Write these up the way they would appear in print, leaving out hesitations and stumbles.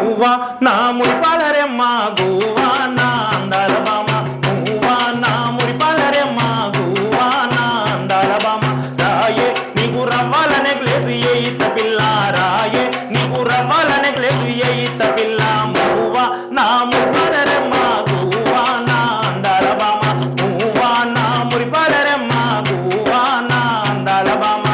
మూవా నా మురిపాలరెమ్మ గువ్వా నా అందాల బామ మూవా నా మురిపాలరెమ్మ గువ్వా నా అందాల బామ రాయే నీకు రవ్వాల నెక్లెస్ ఏ ఇత్త పిల్ల రాయే నీకు రవ్వాల నెక్లెస్ ఏ ఇత్త పిల్ల మూవా నా మురిపాలరెమ్మ గువ్వా నా అందాల బామ మూవా నా మురిపాలరెమ్మ గువ్వా నా అందాల బామ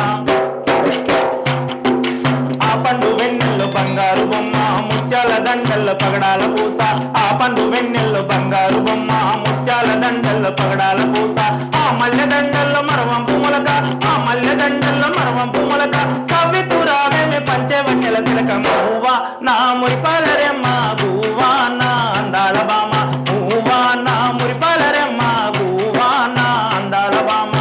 ఆ పండు వెన్నెల్లో బంగారు బొమ్మ ముత్యాల దండల్లో పగడాల పూస ఆ పండు వెన్నెల్లో బంగారు బొమ్మ ముత్యాల దండల్లో పగడాల పూస ఆ మల్లె దండల్లో మరవంపు మొలక ఆ మల్లె దండల్లో మరవంపు మొలక కవితురావేమి పంచవన్నెల సిలక మూవా నా మురిపాలరెమ్మ గువ్వా నా అందాల బామ మూవా నా మురిపాలరెమ్మ గువ్వా నా అందాల బామ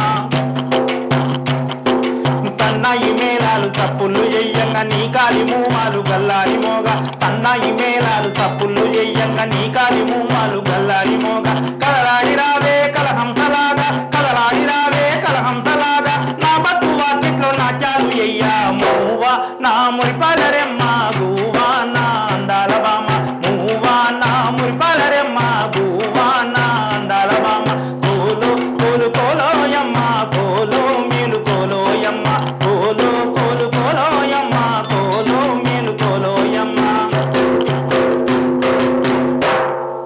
సన్నాయి మేళాలు సప్పుళ్ళు ఎయ్యంగా నీ కాలి మూమాలు గల్లాలి మోగ సన్నాయి మేళాలు సప్పుళ్ళు ఎయ్యంగా నీ కాలి మూమాలు గల్లాలి మోగ కలలాడి రావే కలహంసలాగా కలలాడి రావే కలహంసలాగా నా బతు వాకిట్లో నాట్యాలు ఎయ్యా మూవా నా మురిపాలరెమ్మ